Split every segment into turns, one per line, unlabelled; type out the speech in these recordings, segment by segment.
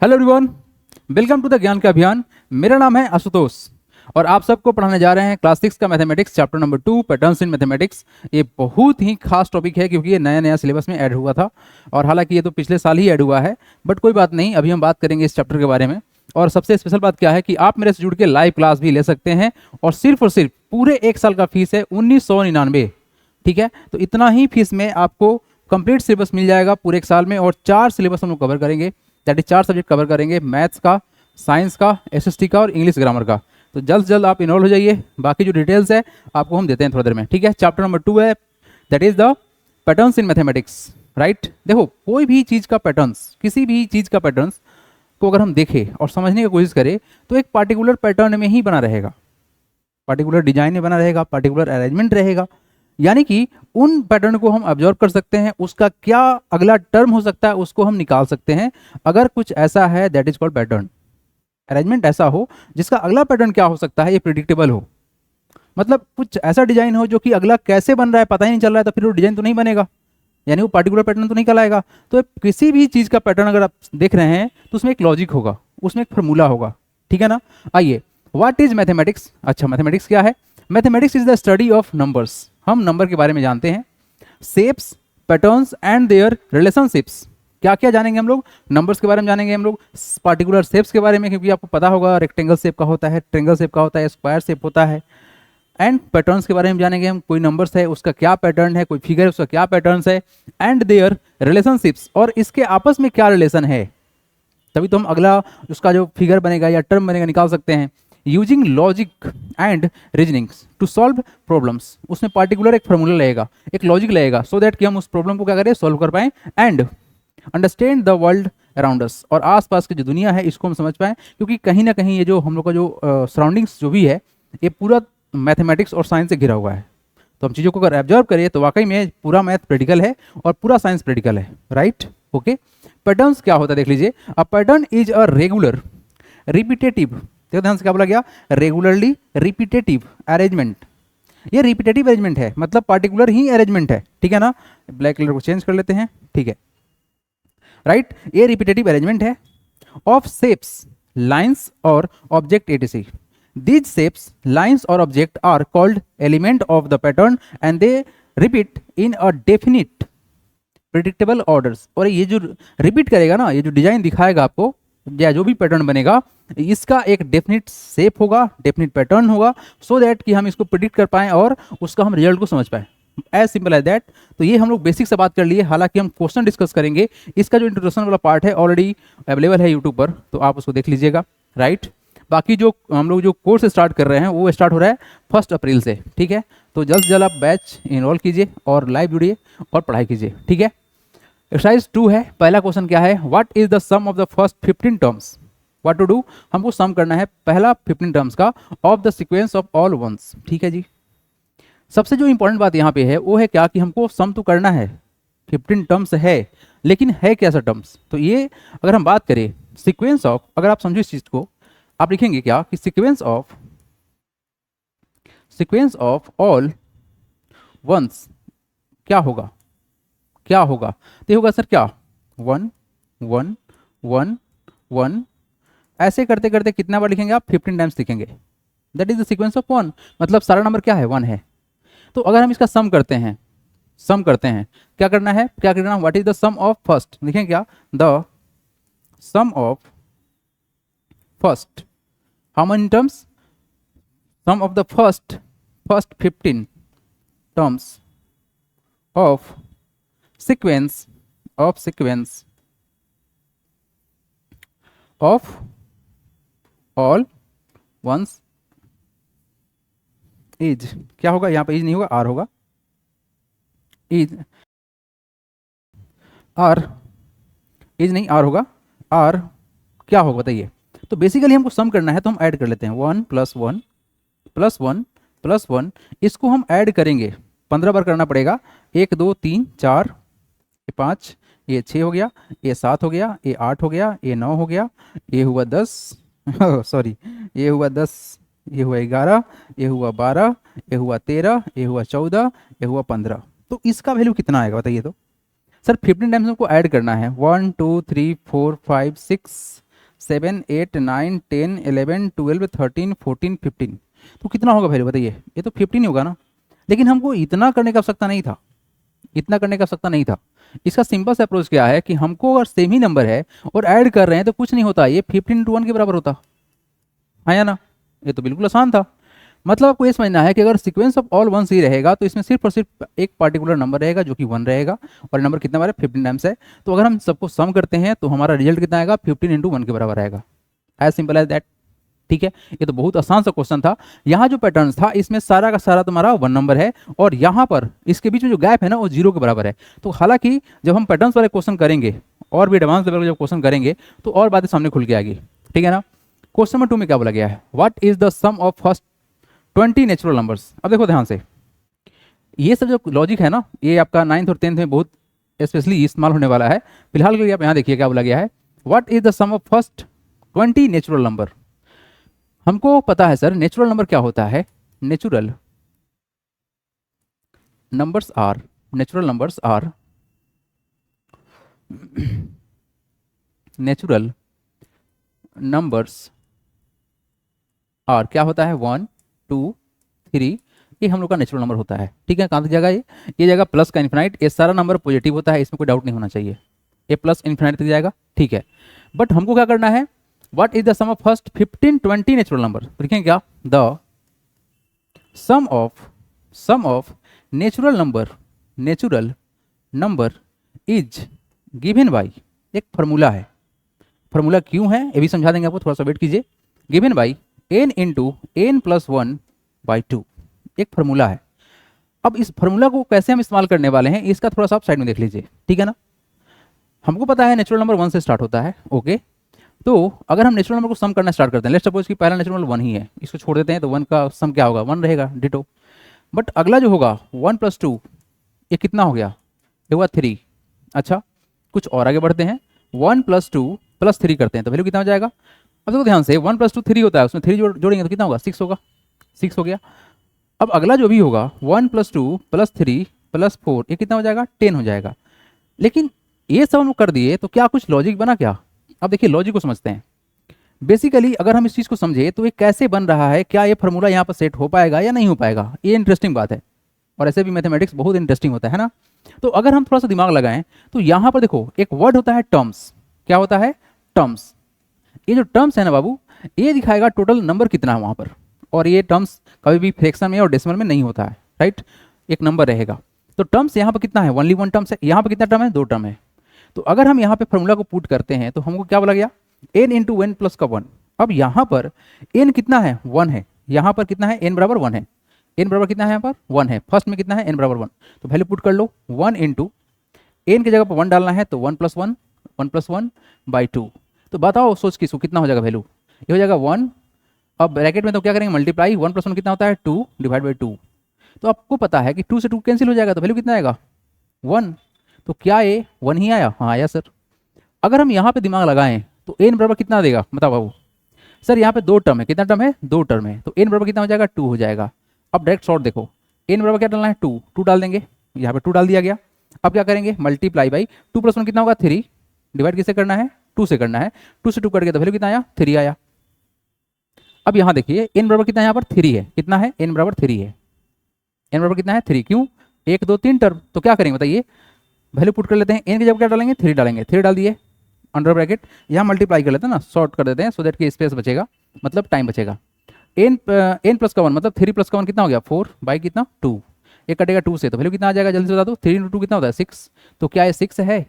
Hello everyone, welcome to the Gyan ka अभियान। मेरा नाम है आशुतोष और आप सबको पढ़ाने जा रहे हैं क्लास 6 का mathematics chapter number 2 patterns in mathematics. ये बहुत ही खास टॉपिक है क्योंकि ये नया नया सिलेबस में ऐड हुआ था और हालांकि ये तो पिछले साल ही ऐड हुआ है, बट कोई बात नहीं, अभी हम बात करेंगे इस चैप्टर के बारे में। और सबसे स्पेशल बात क्या है कि आप मेरे से जुड़ के लाइव क्लास भी ले सकते हैं और सिर्फ पूरे एक साल का फीस है 1999। ठीक है, तो इतना ही फीस में आपको कंप्लीट सिलेबस मिल जाएगा पूरे एक साल में और 4 सिलेबस हम लोग कवर करेंगे, दैट इज 4 सब्जेक्ट कवर करेंगे, मैथ्स का, साइंस का, एसएसटी का और इंग्लिश ग्रामर का। तो जल्द से जल्द आप इनरोल हो जाइए। बाकी जो डिटेल्स है आपको हम देते हैं थोड़ी देर में। ठीक है, चैप्टर नंबर 2 है, that is the patterns in mathematics. Right, देखो कोई भी चीज़ का पैटर्न्स, किसी भी चीज़ का पैटर्न्स को अगर हम देखें और समझने की कोशिश करें तो एक पार्टिकुलर पैटर्न में ही बना रहेगा, पार्टिकुलर डिजाइन में बना रहेगा, पार्टिकुलर अरेंजमेंट रहेगा। यानी कि उन पैटर्न को हम ऑब्जर्व कर सकते हैं, उसका क्या अगला टर्म हो सकता है उसको हम निकाल सकते हैं। अगर कुछ ऐसा है that is called pattern, arrangement ऐसा हो जिसका अगला पैटर्न क्या हो सकता है ये प्रिडिक्टेबल हो, मतलब कुछ ऐसा डिजाइन हो जो कि अगला कैसे बन रहा है पता ही नहीं चल रहा है, तो फिर वो डिजाइन तो नहीं बनेगा, यानी वो पार्टिकुलर पैटर्न तो नहीं कहलाएगा। तो किसी भी चीज़ का पैटर्न अगर आप देख रहे हैं तो उसमें एक लॉजिक होगा, उसमें एक फॉर्मूला होगा। ठीक है ना। आइए, व्हाट इज मैथमेटिक्स। अच्छा, मैथमेटिक्स क्या है? Mathematics is the study of numbers. हम नंबर के बारे में जानते हैं। Shapes, patterns and there relationships. क्या क्या जानेंगे हम लोग? नंबर्स के बारे में जानेंगे हम लोग, पार्टिकुलर शेप्स के बारे में, क्योंकि आपको पता होगा रेक्टेंगल शेप का होता है, ट्रेंगल शेप का होता है, स्क्वायर शेप होता है। एंड पैटर्न्स के बारे में जानेंगे हम, कोई नंबर्स है उसका क्या पैटर्न है, कोई फिगर है उसका क्या पैटर्न्स है, एंड देयर रिलेशनशिप्स, और इसके आपस में क्या रिलेशन है, तभी तो हम अगला उसका जो फिगर बनेगा या टर्म बनेगा निकाल सकते हैं। Using logic and reasonings to solve problems, उसमें पार्टिकुलर एक फॉर्मूला लगेगा, एक लॉजिक लगेगा, सो दैट कि हम उस प्रॉब्लम को क्या करें, सॉल्व कर पाएं। And understand the world around us, और आसपास की जो दुनिया है इसको हम समझ पाएं, क्योंकि कहीं ना कहीं ये जो हम लोग का जो सराउंडिंग्स जो भी है ये पूरा मैथमेटिक्स और साइंस से घिरा हुआ है। तो हम चीज़ों को अगर ऑब्जर्व करिए तो वाकई में पूरा मैथ प्रैक्टिकल है और पूरा साइंस प्रैक्टिकल है। Right, okay. पैटर्न्स क्या होता है देख लीजिए। A pattern is a regular repetitive, देखो ध्यान से क्या बोला गया, रेगुलरली रिपीटेटिव अरेंजमेंट। ये रिपीटेटिव अरेंजमेंट है, मतलब पार्टिकुलर ही अरेंजमेंट है। ठीक है ना, ब्लैक कलर को चेंज कर लेते हैं। ठीक है, राइट, ये रिपीटेटिव अरेंजमेंट है ऑफ शेप्स, लाइंस और object ETC. These shapes, lines or object are called element of the pattern and they repeat in a definite predictable orders। और ये जो रिपीट करेगा ना, ये जो डिजाइन दिखाएगा आपको या जो भी पैटर्न बनेगा, इसका एक डेफिनेट शेप होगा, डेफिनेट पैटर्न होगा, सो दैट कि हम इसको प्रिडिक्ट कर पाएं और उसका हम रिजल्ट को समझ पाएं। As simple as that. तो ये हम लोग बेसिक से बात कर लिए, हालांकि हम क्वेश्चन डिस्कस करेंगे। इसका जो इंट्रोडक्शन वाला पार्ट है ऑलरेडी अवेलेबल है यूट्यूब पर, तो आप उसको देख लीजिएगा। राइट, बाकी जो हम लोग जो कोर्स स्टार्ट कर रहे हैं वो स्टार्ट हो रहा है 1 अप्रैल से। ठीक है, तो जल्द से जल्द आप बैच इनरोल कीजिए और लाइव जुड़िए और पढ़ाई कीजिए। ठीक है, एक्सरसाइज 2 है। पहला क्वेश्चन क्या है, what is the sum of the first 15 terms. What to do, हमको सम करना है पहला 15 टर्म्स का of the sequence of all ones. ठीक है जी, सबसे जो इंपॉर्टेंट बात यहाँ पे है वो है क्या कि हमको सम तो करना है, 15 टर्म्स है, लेकिन है कैसा टर्म्स। तो ये अगर हम बात करें सीक्वेंस ऑफ, अगर आप समझो इस चीज को, आप लिखेंगे क्या कि सीक्वेंस ऑफ ऑल वंस क्या होगा, क्या होगा, तो होगा सर क्या 1 1 1 1, ऐसे करते करते कितना बार लिखेंगे आप, 15 टाइम्स लिखेंगे। That is the sequence of 1, मतलब सारा नंबर क्या है, 1 है। तो अगर हम इसका सम करते हैं, सम करते हैं, क्या करना है, क्या करना, what is the sum of first, लिखेंगे क्या, the sum of first, how many terms, sum of the first 15 terms of sequence of all ones is, क्या होगा यहाँ पे, इज नहीं होगा, आर होगा, इज आर, इज नहीं आर होगा, आर क्या होगा बताइए। तो बेसिकली हमको सम करना है तो हम ऐड कर लेते हैं 1 + 1 + 1 + 1, इसको हम ऐड करेंगे 15 बार करना पड़ेगा। 1 2 3 4, ये 5, ये 6 हो गया, ये 7 हो गया, ये 8 हो गया, ये 9 हो गया, ये हुआ 10 सॉरी, ये हुआ 10, ये हुआ 11, ये हुआ 12, ये हुआ 13, ये हुआ 14, ये हुआ 15। तो इसका वैल्यू कितना आएगा बताइए। तो सर 15 टाइम्स हमको ऐड करना है, 1 2 3 4 5 6 7 8 9 10 11 12 13 14 15, तो कितना होगा वैल्यू बताइए? ये तो 15 ही होगा ना। लेकिन हमको इतना करने की आवश्यकता नहीं था, इतना करने की आवश्यकता नहीं था। इसका सिंपल सा अप्रोच क्या है कि हमको अगर सेम ही नंबर है और ऐड कर रहे हैं तो कुछ नहीं होता, ये 15 to 1 के बराबर होता है या ना। ये तो बिल्कुल आसान था। मतलब आपको ये समझना है कि अगर सीक्वेंस ऑफ ऑल वंस ही रहेगा तो इसमें सिर्फ और सिर्फ एक पार्टिकुलर नंबर रहेगा जो कि 1 रहेगा, और नंबर कितना हमारा 15 टाइम्स है। तो अगर हम सबको सम करते हैं तो हमारा रिजल्ट कितना आएगा? 15 into 1 के बराबर आएगा। As simple as that. ठीक है, ये तो बहुत आसान सा क्वेश्चन था। यहाँ जो पैटर्न था इसमें सारा का सारा तुम्हारा 1 नंबर है, और यहाँ पर इसके बीच में जो गैप है ना वो 0 के बराबर है। तो हालांकि जब हम पैटर्न्स वाले क्वेश्चन करेंगे और भी एडवांस लेवल के जब क्वेश्चन करेंगे तो और बातें सामने खुल के आएगी। ठीक है ना। क्वेश्चन नंबर 2 में क्या बोला गया है? What is the sum of first 20 natural numbers. अब देखो ध्यान से, ये सब जो लॉजिक है ना ये आपका 9th और 10th में बहुत स्पेशली इस्तेमाल होने वाला है। फिलहाल के लिए आप यहाँ देखिए क्या बोला गया है। What is the sum of first 20 natural number. हमको पता है सर नेचुरल नंबर क्या होता है। Natural numbers are, natural numbers are, natural numbers are क्या होता है? 1 2 3, ये हम लोग का नेचुरल नंबर होता है। ठीक है, कहाँ तक जाएगा ये जाएगा प्लस का इन्फिनाइट। ये सारा नंबर पॉजिटिव होता है, इसमें कोई डाउट नहीं होना चाहिए। ये प्लस इन्फिनाइट तक जाएगा। ठीक है, बट हमको क्या करना है? What is the sum of first 15 20 natural number. लिखेंगे क्या? The sum of natural number is given by, एक फॉर्मूला है। फॉर्मूला क्यों है ये भी समझा देंगे आपको, थोड़ा सा वेट कीजिए। Given by n into n plus 1 by 2, एक फॉर्मूला है। अब इस फॉर्मूला को कैसे हम इस्तेमाल करने वाले हैं इसका थोड़ा सा आप साइड में देख लीजिए। ठीक है ना। हमको पता है नेचुरल नंबर 1 से स्टार्ट होता है। ओके, तो अगर हम नेचुरल नंबर को सम करना स्टार्ट करते हैं, लेट्स सपोज कि पहला नेचुरल नंबर 1 ही है, इसको छोड़ देते हैं तो 1 का सम क्या होगा? 1 रहेगा डिटो। बट अगला जो होगा 1 प्लस 2, ये कितना हो गया? ये हुआ 3। अच्छा, कुछ और आगे बढ़ते हैं, 1 प्लस 2 प्लस 3 करते हैं तो वैल्यू कितना हो जाएगा? अब देखो ध्यान से, 1 प्लस 2 3 होता है, उसमें 3 जोड़ेंगे तो कितना होगा? 6 होगा। 6 हो गया। अब अगला जो भी होगा 1 प्लस 2 प्लस 3 प्लस 4, ये कितना हो जाएगा? 10 हो जाएगा। लेकिन ये सब हम कर दिए तो क्या कुछ लॉजिक बना क्या? अब देखिए लॉजिक को समझते हैं। बेसिकली अगर हम इस चीज़ को समझे तो ये कैसे बन रहा है, क्या ये फॉर्मूला यहाँ पर सेट हो पाएगा या नहीं हो पाएगा, ये इंटरेस्टिंग बात है। और ऐसे भी मैथमेटिक्स बहुत इंटरेस्टिंग होता है ना। तो अगर हम थोड़ा सा दिमाग लगाएं तो यहाँ पर देखो एक वर्ड होता है टर्म्स। क्या होता है? टर्म्स। ये जो टर्म्स है ना बाबू, ये दिखाएगा टोटल नंबर कितना है वहाँ पर। और ये टर्म्स कभी भी फ्रैक्शन में और डेसिमल में नहीं होता है, राइट। एक नंबर रहेगा। तो टर्म्स यहाँ पर कितना है? ओनली 1 टर्म्स है। यहाँ पर कितना टर्म है? 2 टर्म है। तो अगर हम यहाँ पे फॉर्मूला को पुट करते हैं तो हमको क्या बोला गया? n इंटू एन प्लस का 1। अब यहाँ पर n कितना है? 1 है। यहाँ पर कितना है? n बराबर 1 है। n बराबर कितना है? यहाँ पर 1 है। फर्स्ट में कितना है? n बराबर 1। तो वैल्यू पुट कर लो, 1 इंटू n की जगह पर 1 डालना है तो 1 प्लस 1 बाई 2। तो बताओ सोच के इसको कितना हो जाएगा वैल्यू? ये हो जाएगा 1। अब ब्रैकेट में तो क्या करेंगे? मल्टीप्लाई। 1 प्लस 1 कितना होता है? 2 डिवाइड बाई 2। तो आपको पता है कि 2 से 2 कैंसिल हो जाएगा तो वैल्यू कितना आएगा? 1। तो क्या ये 1 ही आया? हाँ आया सर। अगर हम यहाँ पे दिमाग लगाएं तो n बराबर कितना देगा बताओ बाबू? सर यहाँ पे 2 टर्म है। कितना टर्म है? 2 टर्म है। तो n बराबर कितना हो जाएगा? 2 हो जाएगा। अब डायरेक्ट शॉर्ट देखो, n बराबर क्या डालना है? 2 डाल देंगे। यहाँ पे 2 डाल दिया गया। अब क्या करेंगे? मल्टीप्लाई बाई 2 प्लस 1 कितना होगा? 3। डिवाइड किससे करना है? 2 से करना है। 2 से 2 कट गया तो वैल्यू कितना आया? 3 आया। अब यहाँ देखिए n बराबर कितना यहाँ पर? 3 है। कितना है? n बराबर 3 है। n बराबर कितना है? 3। क्यों? 1 2 3 टर्म। तो क्या करेंगे बताइए? वैल्यू पुट कर लेते हैं। n की जगह क्या डालेंगे? 3 डालेंगे। 3 डाल दिए, अंडर ब्रैकेट यहाँ मल्टीप्लाई कर लेते हैं ना, शॉर्ट कर देते हैं सो दैट कि स्पेस बचेगा, मतलब टाइम बचेगा। n प्लस का 1 मतलब 3 प्लस का 1 कितना हो गया? 4 बाई कितना? 2। ये कटेगा 2 से तो वैल्यू कितना आ जाएगा? जल्दी से बता दो। 3 इंटू 2 कितना होता है? 6। तो क्या ये 6 है?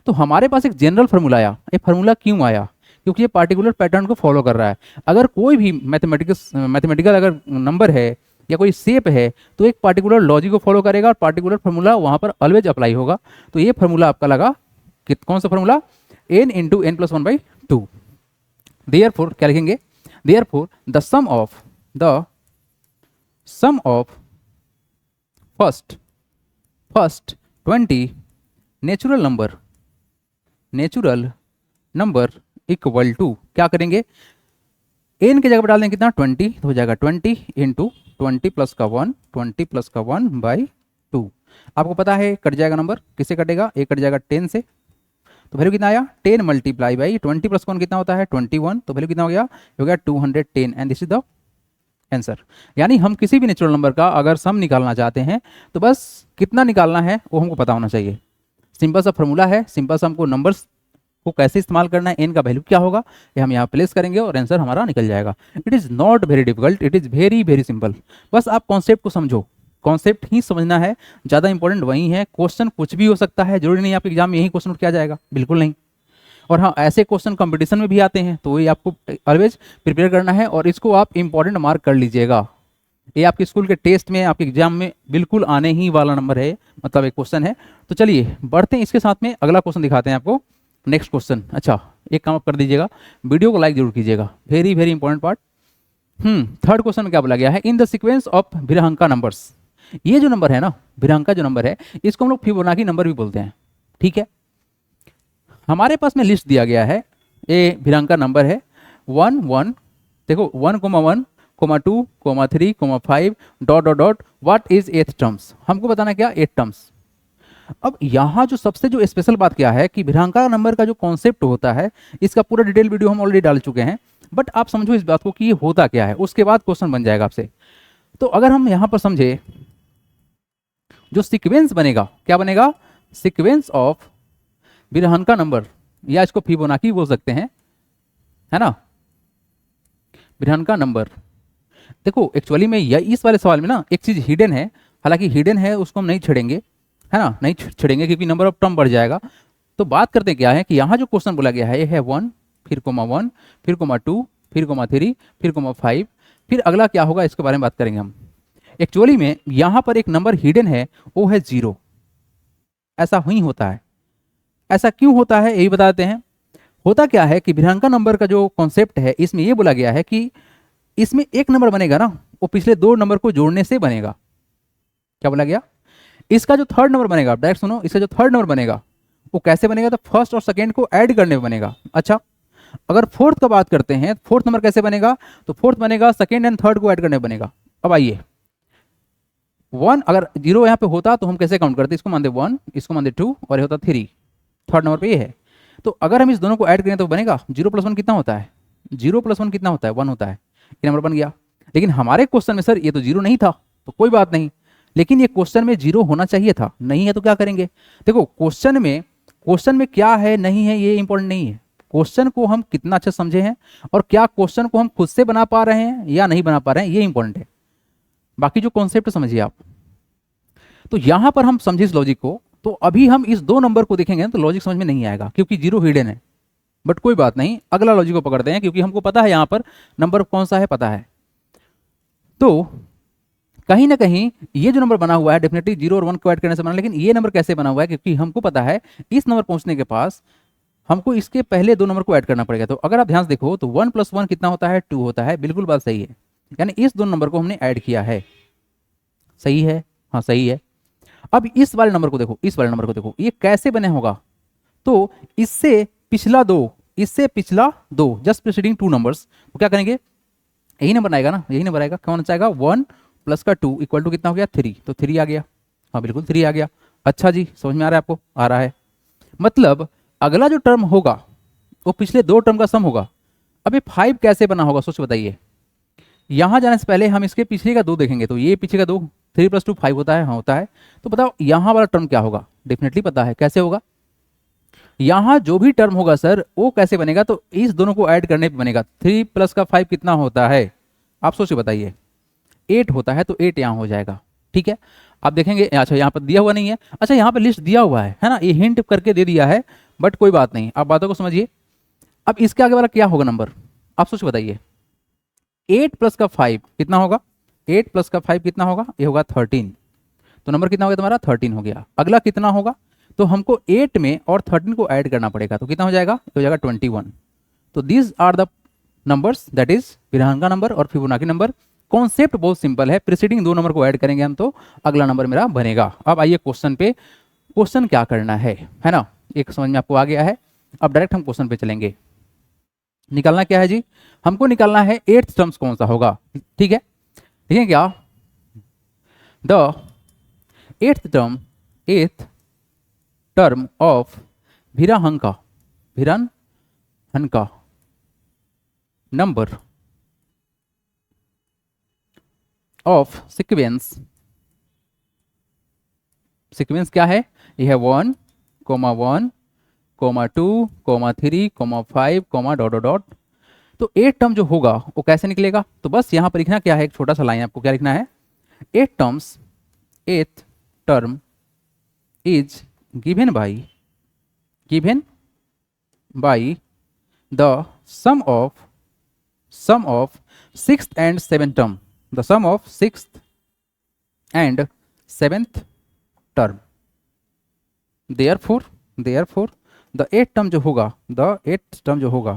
तो हमारे पास एक जनरल फार्मूला आया। ये फार्मूला क्यों आया? क्योंकि ये पार्टिकुलर पैटर्न को फॉलो कर रहा है। अगर कोई भी मैथमेटिकल अगर नंबर है या कोई शेप है तो एक पार्टिकुलर लॉजिक को फॉलो करेगा और पार्टिकुलर फार्मूला वहाँ पर ऑलवेज अप्लाई होगा। तो ये फार्मूला आपका लगा कौन सा formula? n into n plus 1 by 2। Therefore क्या लिखेंगे? Therefore the sum of first 20 natural number equal to क्या करेंगे? n की जगह पर डाल देंगे कितना? 20। तो हो जाएगा 20 इंटू 20 प्लस का 1 बाई 2। आपको पता है कट जाएगा नंबर, किससे कटेगा? एक कट जाएगा 10 से, तो वैल्यू कितना आया 10 मल्टीप्लाई बाई 20 प्लस 1 कितना होता है 21, तो वैल्यू कितना हो गया, ये हो गया 210 and this is the answer. यानी हम किसी भी नेचुरल नंबर का अगर सम निकालना चाहते हैं तो बस कितना निकालना है वो हमको पता होना चाहिए। सिंपल सा फॉर्मूला है, सिंपल सा हमको नंबर्स को कैसे इस्तेमाल करना है, एन का वैल्यू क्या होगा ये हम यहाँ प्लेस करेंगे और आंसर हमारा निकल जाएगा। It is not very difficult, it is very very simple. बस आप कॉन्सेप्ट को समझो, कॉन्सेप्ट ही समझना है, ज़्यादा इंपॉर्टेंट वही है। क्वेश्चन कुछ भी हो सकता है, जरूरी नहीं आपके एग्जाम में यही क्वेश्चन उठ के आ जाएगा, बिल्कुल नहीं। और हाँ, ऐसे क्वेश्चन कंपटीशन में भी आते हैं, तो ये आपको ऑलवेज प्रिपेयर करना है और इसको आप इंपॉर्टेंट मार्क कर लीजिएगा। ये आपके स्कूल के टेस्ट में, आपके एग्जाम में बिल्कुल आने ही वाला नंबर है, मतलब एक क्वेश्चन है। तो चलिए बढ़ते हैं, इसके साथ में अगला क्वेश्चन दिखाते हैं आपको, नेक्स्ट क्वेश्चन। अच्छा, एक काम आप कर दीजिएगा, वीडियो को लाइक जरूर कीजिएगा, very very important part. Third question में क्या बोला गया है, in the sequence of Virahanka numbers. ये जो नंबर है ना, भिरहंका जो नंबर है, इसको हम लोग फिबोनाची नंबर भी बोलते हैं, ठीक है। हमारे पास में लिस्ट दिया गया है, ये भिरहंका नंबर है 1 1, देखो 1 1 2 3 5 dot dot dot, what is 8th terms, हमको बताना क्या 8 टर्म्स। अब यहाँ जो सबसे जो स्पेशल बात क्या है कि भिरहंका नंबर का जो कॉन्सेप्ट होता है, इसका पूरा डिटेल वीडियो हम ऑलरेडी डाल चुके हैं, बट आप समझो इस बात को कि ये होता क्या है, उसके बाद क्वेश्चन बन जाएगा आपसे। तो अगर हम यहाँ पर समझे, जो सीक्वेंस बनेगा, क्या बनेगा, सीक्वेंस ऑफ भिरहंका नंबर, या इसको फिबोनाची बोल सकते हैं, है ना, भिरहंका नंबर। देखो एक्चुअली में इस वाले सवाल में ना एक चीज हिडन है, हालांकि हिडन है उसको हम नहीं छेड़ेंगे, है ना, नहीं छेड़ेंगे क्योंकि नंबर ऑफ टर्म बढ़ जाएगा। तो बात करते क्या है कि यहाँ जो क्वेश्चन बोला गया है, ये है 1 फिर कोमा 1 फिर कोमा 2 फिर कोमा 3 फिर कोमा 5, फिर अगला क्या होगा इसके बारे में बात करेंगे हम। एक्चुअली में यहाँ पर एक नंबर हिडन है, वो है 0। ऐसा ही होता है, ऐसा क्यों होता है यही बता देते हैं। होता क्या है कि भिरहंका नंबर का जो कॉन्सेप्ट है, इसमें ये बोला गया है कि इसमें एक नंबर बनेगा ना, वो पिछले 2 नंबर को जोड़ने से बनेगा। क्या बोला गया, इसका जो थर्ड नंबर बनेगा, डायरेक्ट सुनो, इसका जो थर्ड नंबर बनेगा वो कैसे बनेगा, तो फर्स्ट और सेकेंड को ऐड करने में बनेगा। अच्छा, अगर फोर्थ का बात करते हैं, फोर्थ नंबर कैसे बनेगा, तो फोर्थ बनेगा सेकेंड एंड थर्ड को ऐड करने में बनेगा। अब आइए, 1 अगर 0 यहाँ पे होता तो हम कैसे काउंट करते, इसको मानते 1, इसको मानते 2 और ये होता 3, थर्ड नंबर पे ये है। तो अगर हम इस दोनों को ऐड करें तो बनेगा 0 + 1 कितना होता है, 0 + 1 कितना होता है, 1 होता है, ये नंबर बन गया। लेकिन हमारे क्वेश्चन में सर ये तो 0 नहीं था, तो कोई बात नहीं, लेकिन ये क्वेश्चन में 0 होना चाहिए था, नहीं है तो क्या करेंगे। देखो क्वेश्चन में क्या है नहीं है ये इंपॉर्टेंट नहीं है, क्वेश्चन को हम कितना अच्छा समझे हैं और क्या क्वेश्चन को हम खुद से बना पा रहे हैं या नहीं बना पा रहे हैं, ये इंपॉर्टेंट है। बाकी जो कॉन्सेप्ट समझिए आप। तो यहां पर हम समझे इस लॉजिक को, तो अभी हम इस 2 नंबर को देखेंगे तो लॉजिक समझ में नहीं आएगा क्योंकि 0 हिडन है, बट कोई बात नहीं, अगला लॉजिक को पकड़ते हैं क्योंकि हमको पता है यहां पर नंबर कौन सा है, पता है। तो कहीं ना कहीं ये जो नंबर बना हुआ है डेफिनेटली 0 और 1 को ऐड करने से बना, लेकिन ये नंबर कैसे बना हुआ है, क्योंकि हमको पता है इस नंबर पहुंचने के पास हमको इसके पहले 2 नंबर को ऐड करना पड़ेगा। तो अगर आप ध्यान से देखो तो 1 + 1 कितना होता है, 2 होता है, बिल्कुल बात सही है, यानी इस 2 नंबर को हमने ऐड किया है, सही है, हाँ सही है। अब इस वाले नंबर को देखो, इस वाले नंबर को देखो, ये कैसे बने होगा, तो इससे पिछला 2, इससे पिछला 2, जस्ट प्रीसीडिंग 2 नंबर्स, तो क्या करेंगे, यही नंबर आएगा ना, यही नंबर आएगा, कौन आएगा 1 + 2 = कितना हो गया 3, तो 3 आ गया, हाँ बिल्कुल 3 आ गया। अच्छा जी, समझ में आ रहा है आपको, आ रहा है, मतलब अगला जो टर्म होगा वो पिछले 2 टर्म का सम होगा। अब ये 5 कैसे बना होगा सोच बताइए, यहां जाने से पहले हम इसके पीछे का 2 देखेंगे, तो ये पीछे का 2, 3 + 2 5 होता है, हाँ होता है। तो बताओ यहां वाला टर्म क्या होगा, डेफिनेटली पता है कैसे होगा, यहां जो भी टर्म होगा सर वो कैसे बनेगा, तो इस दोनों को ऐड करने पे बनेगा। 3 + 5 कितना होता है, आप सोच बताइए, 8 होता है, तो 8 यहां हो जाएगा, ठीक है। आप देखेंगे, अच्छा यहाँ पर दिया हुआ नहीं है, अच्छा यहाँ पर लिस्ट दिया हुआ है ना, ये हिंट करके दे दिया है, बट कोई बात नहीं, आप बातों को समझिए। अब इसके आगे वाला क्या होगा नंबर, आप सोच बताइए, 8 + 5 कितना होगा, 8 + 5 कितना होगा, ये होगा 13, तो नंबर कितना हो गया तुम्हारा 13 हो गया। अगला कितना होगा, तो हमको 8 में और 13 को ऐड करना पड़ेगा, तो कितना हो जाएगा, हो जाएगा 21। तो these are the numbers, that is Virahanka number और फिबोनाची नंबर। कॉन्सेप्ट बहुत सिंपल है, प्रीसीडिंग 2 नंबर को ऐड करेंगे हम तो अगला नंबर मेरा बनेगा। अब आइए क्वेश्चन पे, क्वेश्चन क्या करना है ना, एक समझ में आपको आ गया है। अब डायरेक्ट हम क्वेश्चन पे चलेंगे। निकालना क्या है जी, हमको निकालना है 8th टर्म्स कौन सा होगा, ठीक है। ठीक है क्या, the 8th term of Virahanka, Virahanka number of sequence, sequence क्या है, यह है 1, 1, 2, 3, 5, डॉट डॉट डॉट। तो 8 टर्म जो होगा वो कैसे निकलेगा, तो बस यहाँ पर लिखना क्या है, एक छोटा सा लाइन आपको क्या लिखना है, 8 terms, 8th term is given by the sum of 6th and 7th term, the sum of 6th and 7th term. Therefore the 8th term जो होगा, द 8th टर्म जो होगा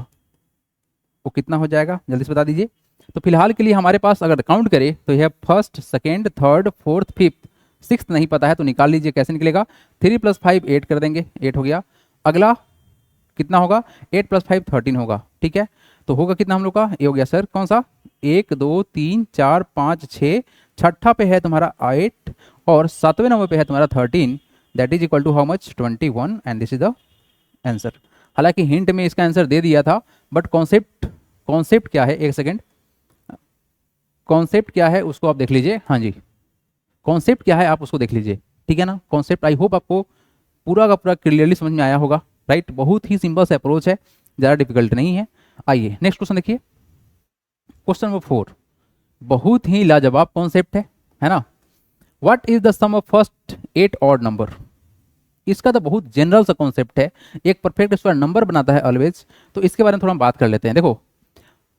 वो कितना हो जाएगा, जल्दी से बता दीजिए। तो फिलहाल के लिए हमारे पास अगर काउंट करें तो यह 1st, 2nd, 3rd, 4th, 5th, 6th नहीं पता है तो निकाल लीजिए, कैसे निकलेगा, 3 + 5 8 कर देंगे, 8 हो गया। अगला कितना होगा, 8 + 5 13 होगा, ठीक है। तो होगा कितना हम लोग का, ये हो गया सर कौन सा, 1 2 3 4 5 6, छठा पे है तुम्हारा 8 और 7वें नंबर पे है तुम्हारा 13, that is equal to how much, 21, and this is the answer. हालांकि हिंट में इसका आंसर दे दिया था, बट कॉन्सेप्ट क्या है, एक सेकेंड, कॉन्सेप्ट क्या है उसको आप देख लीजिए, हाँ जी, कॉन्सेप्ट क्या है आप उसको देख लीजिए, ठीक है ना। कॉन्सेप्ट आई होप आपको पूरा का पूरा क्लियरली समझ में आया होगा, राइट। बहुत ही सिंपल सा अप्रोच है, ज़्यादा डिफिकल्ट नहीं है। आइए नेक्स्ट क्वेश्चन देखिए, क्वेश्चन नंबर 4, बहुत ही लाजवाब कॉन्सेप्ट है ना। What is the sum of first 8 odd number, इसका तो बहुत जनरल सा कॉन्सेप्ट है, एक परफेक्ट स्क्वायर नंबर बनाता है ऑलवेज, तो इसके बारे में थोड़ा हम बात कर लेते हैं। देखो,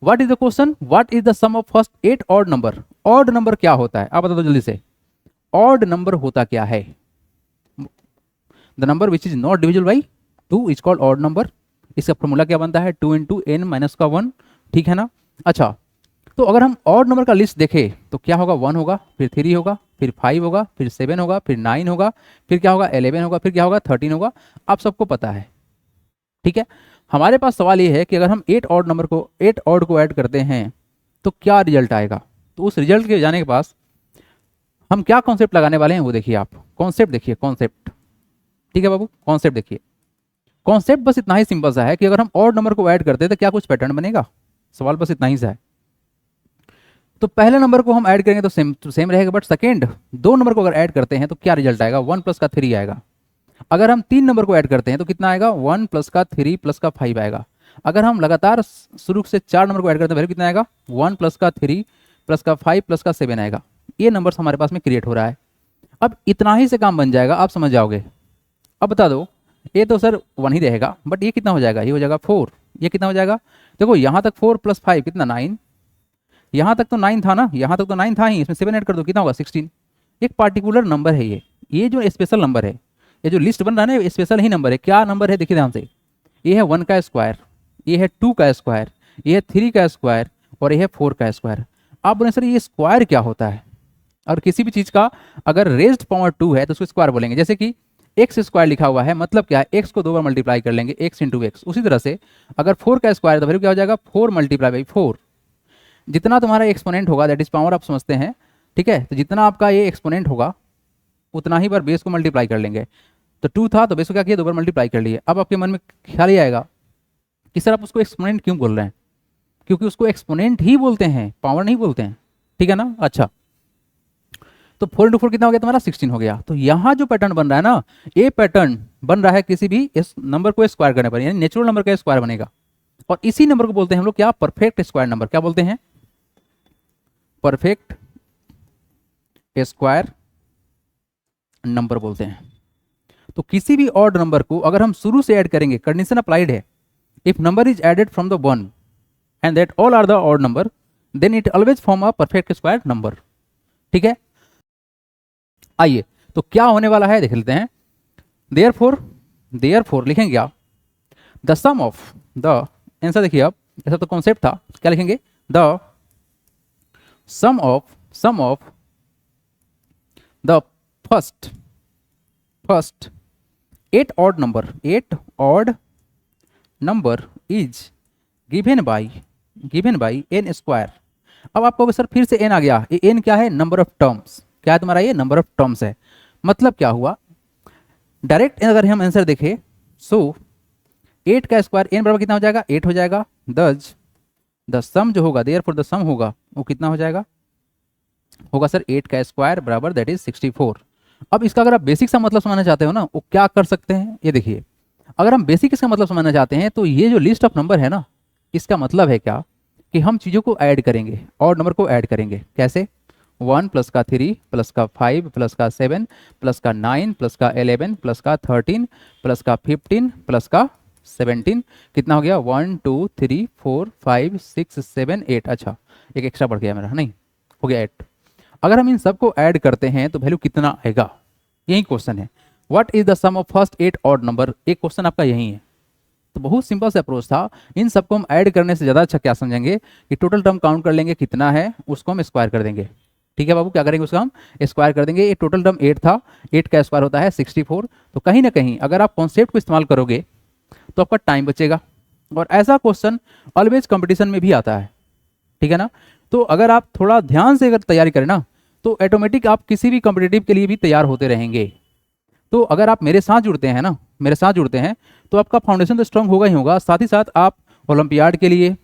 what is the question, what is the sum of first 8 odd number, odd number क्या होता है आप बता दो जल्दी से, ऑड नंबर होता क्या है, the number which is not divisible by 2 is called odd number. इसका फॉर्मूला क्या बनता है, 2 × n-1, ठीक है ना। अच्छा, तो अगर हम ऑड नंबर का लिस्ट देखें तो क्या होगा, 1 होगा, फिर 3 होगा, फिर 5 होगा, फिर 7 होगा, फिर 9 होगा, फिर क्या होगा 11 होगा, फिर क्या होगा 13 होगा, आप सबको पता है, ठीक है। हमारे पास सवाल ये है कि अगर हम 8 ऑड को ऐड करते हैं तो क्या रिजल्ट आएगा। तो उस रिजल्ट के जाने के पास हम क्या कॉन्सेप्ट लगाने वाले हैं वो देखिए, आप कॉन्सेप्ट देखिए, कॉन्सेप्ट, ठीक है बाबू, कॉन्सेप्ट देखिए। कॉन्सेप्ट बस इतना ही सिंपल सा है कि अगर हम ऑड नंबर को ऐड करते हैं तो क्या कुछ पैटर्न बनेगा, सवाल बस इतना ही सा है। तो पहले नंबर को हम ऐड करेंगे तो सेम रहेगा, बट सेकेंड 2 नंबर को अगर ऐड करते हैं तो क्या रिजल्ट आएगा, 1 + 3 आएगा। अगर हम 3 नंबर को ऐड करते हैं तो कितना आएगा, 1 + 3 + 5 आएगा। अगर हम लगातार शुरू से 4 नंबर को ऐड करते हैं कितना आएगा, 1 + 3 + 5 + 7 आएगा। ये नंबर्स हमारे पास में क्रिएट हो रहा है। अब इतना ही से काम बन जाएगा, आप समझ जाओगे। अब बता दो, ये तो सर 1 ही रहेगा, बट ये कितना हो जाएगा, ये हो जाएगा 4, ये कितना हो जाएगा, देखो यहाँ तक 4 + 5 कितना 9, यहाँ तक तो 9 था ना, यहाँ तक तो 9 था ही, इसमें 7 ऐड कर दो कितना होगा 16। एक पार्टिकुलर नंबर है ये जो स्पेशल नंबर है, ये जो लिस्ट बन रहा है ना स्पेशल ही नंबर है। क्या नंबर है देखिए ध्यान से, ये है 1 का स्क्वायर, ये है 2 का स्क्वायर, ये है 3 का स्क्वायर और ये है 4 का स्क्वायर। आप बोले सर ये स्क्वायर क्या होता है, और किसी भी चीज़ का अगर रेज्ड पावर 2 है तो उसको स्क्वायर बोलेंगे। जैसे कि एक्स स्क्वायर लिखा हुआ है, मतलब क्या है, एक्स को 2 बार मल्टीप्लाई कर लेंगे, x × x। उसी तरह से अगर 4 का स्क्वायर तो फिर क्या हो जाएगा, 4 × 4। जितना तुम्हारा एक्सपोनेंट होगा दैट इज पावर, आप समझते हैं, ठीक है। तो जितना आपका ये एक्सपोनेंट होगा उतना ही बार बेस को मल्टीप्लाई कर लेंगे। तो 2 था तो बेस को क्या किया, 2 बार मल्टीप्लाई कर लिए। अब आपके मन में ख्याल ये आएगा कि सर आप उसको एक्सपोनेंट क्यों बोल रहे हैं, क्योंकि उसको एक्सपोनेंट ही बोलते हैं, पावर नहीं बोलते हैं, ठीक है ना। अच्छा, तो 4 × 4 कितना हो गया तुम्हारा, 16 हो गया। तो यहाँ जो पैटर्न बन रहा है ना, ये पैटर्न बन रहा है किसी भी इस नंबर को स्क्वायर करने पर, यानी नेचुरल नंबर का स्क्वायर बनेगा। और इसी नंबर को बोलते हैं हम लोग क्या, परफेक्ट स्क्वायर नंबर। क्या बोलते हैं, परफेक्ट स्क्वायर नंबर बोलते हैं। तो किसी भी ऑड नंबर को अगर हम शुरू से ऐड करेंगे, कंडीशन अप्लाइड है, if number is added from the 1 and that all are the odd number then it always form a perfect square number, ठीक है। आइए तो क्या होने वाला है देख लेते हैं। देयरफॉर लिखेंगे आप the sum of the, answer देखिए आप, ऐसा तो कॉन्सेप्ट था, क्या लिखेंगे, the sum of the first 8 odd number is given by n square. अब आपको सर फिर से n आ गया, ये n क्या है, नंबर ऑफ टर्म्स, क्या है तुम्हारा, ये नंबर ऑफ टर्म्स है। मतलब क्या हुआ, डायरेक्ट अगर हम आंसर देखें, सो 8 का स्क्वायर n बराबर कितना हो जाएगा, 8 हो जाएगा। द सम जो होगा, देयरफॉर द सम होगा वो कितना हो जाएगा, होगा सर 8 का स्क्वायर बराबर दैट इज 64। अब इसका अगर आप बेसिक सा मतलब समझना चाहते हो ना, वो क्या कर सकते हैं, ये देखिए, अगर हम बेसिक इसका मतलब समझना चाहते हैं तो ये जो लिस्ट ऑफ नंबर है ना, इसका मतलब है क्या कि हम चीज़ों को ऐड करेंगे और नंबर को ऐड करेंगे। कैसे, 1 प्लस का 3 प्लस का 5 प्लस का 7 प्लस का 9 प्लस का 11 प्लस का 13 प्लस का 15 प्लस का 17, कितना हो गया, 1 2 3 4 5 6 7 8। अच्छा, एक एक्स्ट्रा बढ़ गया मेरा, नहीं हो गया 8। अगर हम इन सबको ऐड करते हैं तो वैल्यू कितना आएगा, यही क्वेश्चन है। What is the sum of first 8 odd number, एक क्वेश्चन आपका यही है। तो बहुत सिंपल सा अप्रोच था। इन सबको हम ऐड करने से ज़्यादा अच्छा क्या समझेंगे कि टोटल टर्म काउंट कर लेंगे कितना है, उसको हम स्क्वायर कर देंगे। ठीक है बाबू, क्या करेंगे, उसका हम स्क्वायर कर देंगे। ये टोटल टर्म 8 था, 8 का स्क्वायर होता है 64। तो कहीं ना कहीं अगर आप कॉन्सेप्ट को इस्तेमाल करोगे तो आपका टाइम बचेगा, और ऐसा क्वेश्चन ऑलवेज कंपटीशन में भी आता है। ठीक है ना, तो अगर आप थोड़ा ध्यान से अगर तैयारी करें ना तो ऑटोमेटिक आप किसी भी कॉम्पिटिटिव के लिए भी तैयार होते रहेंगे। तो अगर आप मेरे साथ जुड़ते हैं ना, मेरे साथ जुड़ते हैं तो आपका फाउंडेशन तो स्ट्रांग होगा ही होगा, साथ ही साथ आप ओलंपियाड के लिए,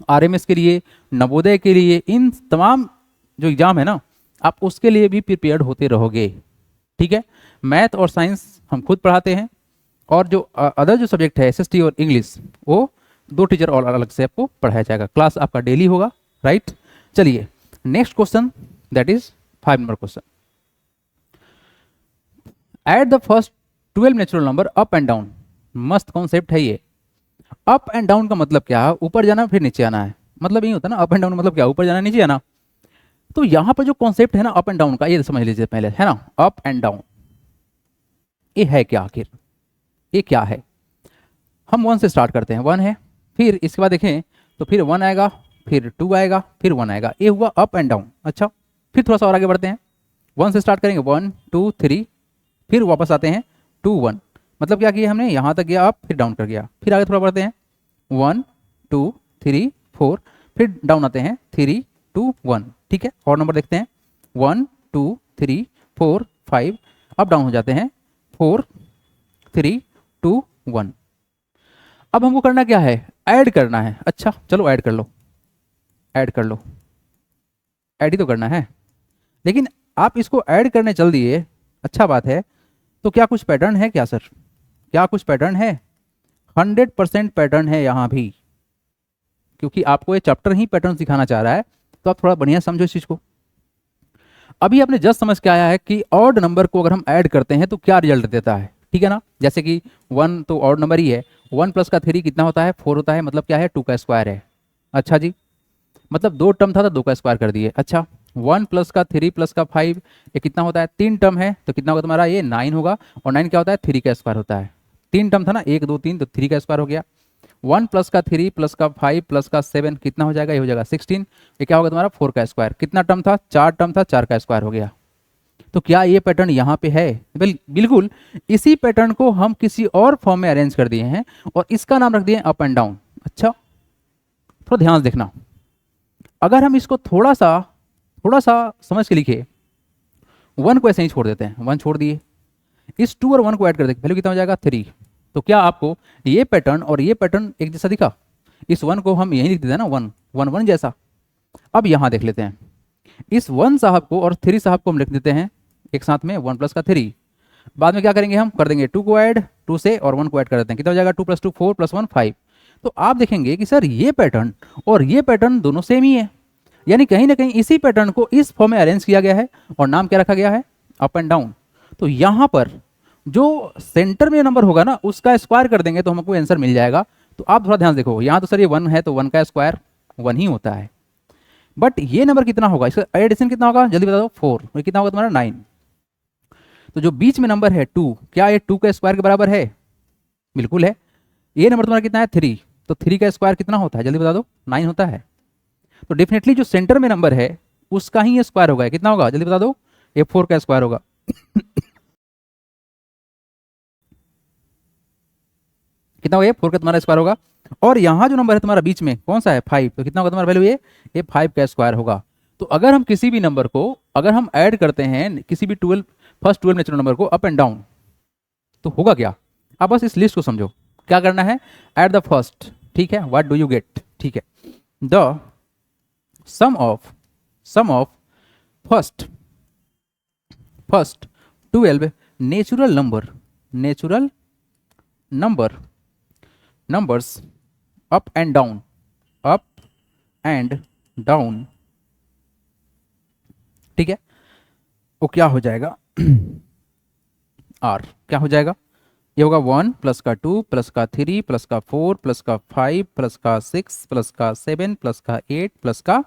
आरएमएस के लिए, नवोदय के लिए, इन तमाम जो एग्जाम है ना, आप उसके लिए भी प्रिपेयर्ड होते रहोगे। ठीक है, मैथ और साइंस हम खुद पढ़ाते हैं, और जो अदर जो सब्जेक्ट है एसएसटी और इंग्लिश, वो 2 टीचर और अलग से आपको पढ़ाया जाएगा। क्लास आपका डेली होगा, राइट। चलिए next question, that is 5 number question. Add the first 12 natural number up and down. मस्त कॉन्सेप्ट है ये। अप एंड डाउन का मतलब क्या है, ऊपर जाना फिर नीचे आना है, मतलब यही होता है ना, अप एंड डाउन मतलब क्या, ऊपर जाना नीचे आना। तो यहां पर जो कॉन्सेप्ट है ना अप एंड डाउन का, ये समझ लीजिए पहले, है ना, अप एंड डाउन ये है क्या, आखिर ये क्या है। हम 1 से स्टार्ट करते हैं, 1 है, फिर इसके बाद देखें तो फिर 1 आएगा, फिर 2 आएगा, फिर 1 आएगा, ये हुआ अप एंड डाउन। अच्छा, फिर थोड़ा सा और आगे बढ़ते हैं, 1 से स्टार्ट करेंगे, 1 2 3, फिर वापस आते हैं 2 1, मतलब क्या किया हमने, यहाँ तक गया अप, फिर डाउन कर गया, फिर आगे थोड़ा बढ़ते हैं 1 2 3 4, फिर डाउन आते हैं 3 2 1। ठीक है, और नंबर देखते हैं 1 2 3 4 5, अब डाउन हो जाते हैं 4 3 2 1। अब हमको करना क्या है, ऐड करना है। अच्छा चलो ऐड कर लो, ऐड कर लो, ऐड ही तो करना है। लेकिन आप इसको ऐड करने चल दिए, अच्छा बात है, तो क्या कुछ पैटर्न है क्या सर, क्या कुछ पैटर्न है, 100% पैटर्न है यहाँ भी, क्योंकि आपको ये चैप्टर ही पैटर्न सिखाना चाह रहा है। तो आप थोड़ा बढ़िया समझो इस चीज को। अभी आपने जस्ट समझ के आया है कि ऑड नंबर को अगर हम ऐड करते हैं तो क्या रिजल्ट देता है। ठीक है ना, जैसे कि 1 तो ऑड नंबर ही है, 1 प्लस का 3 कितना होता है, 4 होता है, मतलब क्या है, 2 का स्क्वायर है। अच्छा जी, मतलब 2 टर्म था तो 2 का स्क्वायर कर दिए। अच्छा, 1 प्लस का 3 प्लस का 5 ये कितना होता है, 3 टर्म है, तो कितना होगा तुम्हारा, ये 9 होगा, और 9 क्या होता है, 3 का स्क्वायर होता है। 3 टर्म था ना, 1 2 3, तो 3 का स्क्वायर हो गया। 1 प्लस का 3 प्लस का 5 प्लस का 7 कितना हो जाएगा, ये हो जाएगा 16, ये क्या होगा तुम्हारा, 4 का स्क्वायर। कितना टर्म था, 4 टर्म था, 4 का स्क्वायर हो गया। तो क्या ये पैटर्न यहाँ पे है, बिल्कुल इसी पैटर्न को हम किसी और फॉर्म में अरेंज कर दिए हैं, और इसका नाम रख दिए अप एंड डाउन। अच्छा, थोड़ा ध्यान से देखना, अगर हम इसको थोड़ा सा समझ के लिखे, 1 को ऐसे ही छोड़ देते हैं, 1 छोड़ दिए, इस 2 और 1 को ऐड कर देते, वैल्यू कितना हो जाएगा, 3। तो क्या आपको ये पैटर्न और ये पैटर्न एक जैसा दिखा, इस 1 को हम यहीं लिख देते हैं ना, 1 1 1 जैसा। अब यहां देख लेते हैं, इस 1 साहब को और 3 साहब को हम लिख देते हैं एक साथ में, 1 प्लस का 3। बाद में क्या करेंगे, हम कर देंगे 2 को ऐड, 2 से और 1 को ऐड कर देते हैं, कितना हो जाएगा, 2 + 2 4 + 1 5। तो आप देखेंगे कि सर ये पैटर्न और ये पैटर्न दोनों सेम ही है, यानी कहीं ना कहीं इसी पैटर्न को इस फॉर्म में अरेंज किया गया है, और नाम क्या रखा गया है, अप एंड डाउन। तो यहां पर जो सेंटर में नंबर होगा ना, उसका स्क्वायर कर देंगे तो हमको आंसर मिल जाएगा। तो आप थोड़ा ध्यान देखो, यहाँ तो सर ये 1 है, तो 1 का स्क्वायर 1 ही होता है, बट ये नंबर कितना होगा, इसका एडिशन कितना होगा, जल्दी बता दो, 4। ये कितना होगा तुम्हारा, 9। तो जो बीच में नंबर है 2, क्या ये 2 का स्क्वायर के बराबर है, बिल्कुल है। ये नंबर तुम्हारा कितना है, 3, तो 3 का स्क्वायर कितना होता है, जल्दी बता दो, 9 होता है। तो डेफिनेटली जो सेंटर में नंबर है उसका ही ये स्क्वायर होगा, कितना होगा, जल्दी बता दो, ये 4 का स्क्वायर होगा। कितना होगा, ये 4 का तुम्हारा स्क्वायर होगा। और यहाँ जो नंबर है तुम्हारा बीच में कौन सा है, 5, तो कितना होगा तुम्हारा वैल्यू, ये 5 का स्क्वायर होगा। तो अगर हम किसी भी नंबर को अगर हम ऐड करते हैं, किसी भी फर्स्ट 12 नेचुरल नंबर को अप एंड डाउन, तो होगा क्या, आप बस इस लिस्ट को समझो। क्या करना है, एट द फर्स्ट, ठीक है, व्हाट डू यू गेट, ठीक है, the sum of first 12 natural numbers up and down, ठीक है, वो क्या हो जाएगा, आर क्या हो जाएगा, ये होगा 1 प्लस का 2 प्लस का 3 प्लस का 4 प्लस का 5 प्लस का 6 प्लस का 7 प्लस का 8 प्लस का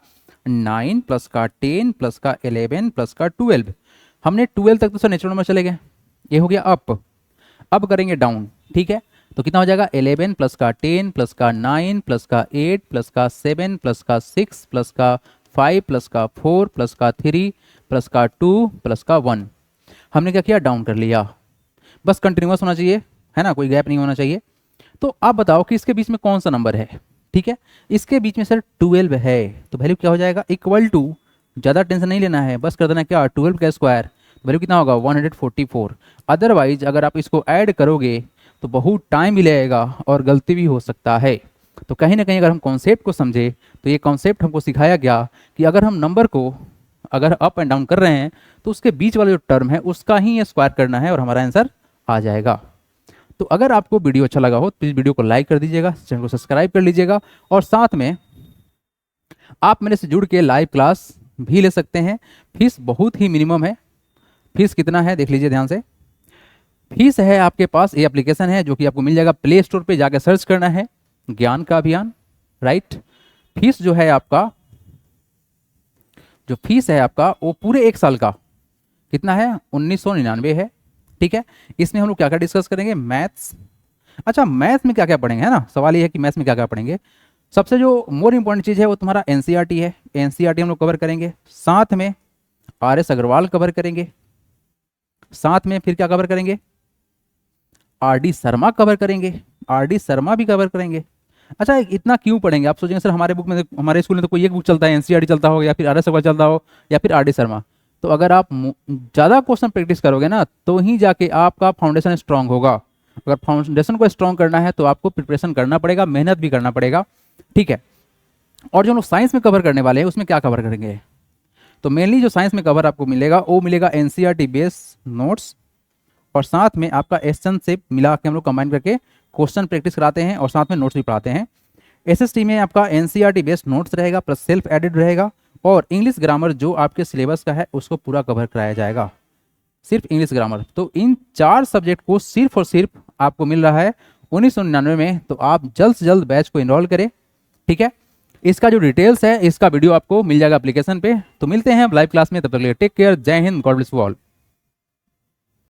9 प्लस का 10 प्लस का 11 प्लस का 12। हमने 12 तक तो सर नेचुरल नंबर चले गए, ये हो गया अप, अब करेंगे डाउन, ठीक है, तो कितना हो जाएगा 11 प्लस का 10 प्लस का 9 प्लस का 8 प्लस का 7 प्लस का 6 प्लस का 5 प्लस का 4 प्लस का 3 प्लस का 2 प्लस का 1। हमने क्या किया, डाउन कर लिया, बस कंटिन्यूअस होना चाहिए, है ना, कोई गैप नहीं होना चाहिए। तो आप बताओ कि इसके बीच में कौन सा नंबर है, ठीक है, इसके बीच में सर 12 है, तो वैल्यू क्या हो जाएगा, इक्वल टू, ज़्यादा टेंशन नहीं लेना है, बस कर देना क्या, 12 का स्क्वायर, वैल्यू कितना होगा 144। अदरवाइज अगर आप इसको ऐड करोगे तो बहुत टाइम भी लगेगा और गलती भी हो सकता है। तो कहीं ना कहीं अगर हम कॉन्सेप्ट को समझे तो ये कॉन्सेप्ट हमको सिखाया गया कि अगर हम नंबर को अगर अप एंड डाउन कर रहे हैं तो उसके बीच वाला जो टर्म है उसका ही स्क्वायर करना है और हमारा आंसर आ जाएगा। तो अगर आपको वीडियो अच्छा लगा हो तो इस वीडियो को लाइक कर दीजिएगा, चैनल को सब्सक्राइब कर लीजिएगा और साथ में आप मेरे से जुड़ के लाइव क्लास भी ले सकते हैं। फीस बहुत ही मिनिमम है, फीस कितना है देख लीजिए ध्यान से, फीस है आपके पास, ये एप्लीकेशन है जो कि आपको मिल जाएगा प्ले स्टोर पे, जाके सर्च करना है ज्ञान का अभियान, राइट। फीस जो है आपका, जो फीस है आपका वो पूरे 1 साल का कितना है 1999 है, ठीक है। इसमें हम लोग क्या क्या डिस्कस करेंगे, मैथ्स, अच्छा मैथ्स में क्या क्या पढ़ेंगे, है ना, सवाल ये है कि मैथ्स में क्या क्या पढ़ेंगे। सबसे जो मोर इंपॉर्टेंट चीज़ है वो तुम्हारा एनसीईआरटी है, एनसीईआरटी हम लोग कवर करेंगे, साथ में आरएस अग्रवाल कवर करेंगे, साथ में फिर क्या कवर करेंगे, आरडी शर्मा कवर करेंगे, आरडी शर्मा भी कवर करेंगे। अच्छा इतना क्यों पढ़ेंगे, आप सोचेंगे सर हमारे बुक में, हमारे स्कूल में तो कोई एक बुक चलता है, एनसीईआरटी चलता हो या फिर आरएस अग्रवाल चलता हो या फिर आरडी शर्मा। तो अगर आप ज़्यादा क्वेश्चन प्रैक्टिस करोगे ना तो ही जाके आपका फाउंडेशन स्ट्रांग होगा। अगर फाउंडेशन को स्ट्रांग करना है तो आपको प्रिपरेशन करना पड़ेगा, मेहनत भी करना पड़ेगा, ठीक है। और जो लोग साइंस में कवर करने वाले हैं उसमें क्या कवर करेंगे, तो मेनली जो साइंस में कवर आपको मिलेगा वो मिलेगा एनसीईआरटी बेस नोट्स और साथ में आपका एसएन से मिला के हम लोग कंबाइन करके क्वेश्चन प्रैक्टिस कराते हैं और साथ में नोट्स भी पढ़ाते हैं। एसएसटी में आपका एनसीईआरटी बेस्ड नोट्स रहेगा प्लस सेल्फ एडिड रहेगा और इंग्लिश ग्रामर जो आपके सिलेबस का है उसको पूरा कवर कराया जाएगा, सिर्फ इंग्लिश ग्रामर। तो इन 4 सब्जेक्ट को सिर्फ और सिर्फ आपको मिल रहा है 1999 में, तो आप जल्द से जल्द बैच को इनरोल करें, ठीक है। इसका जो डिटेल्स है इसका वीडियो आपको मिल जाएगा एप्लीकेशन पे। तो मिलते हैं अब लाइव क्लास में, तब तक के लिए टेक केयर, जय Hind, God bless you all.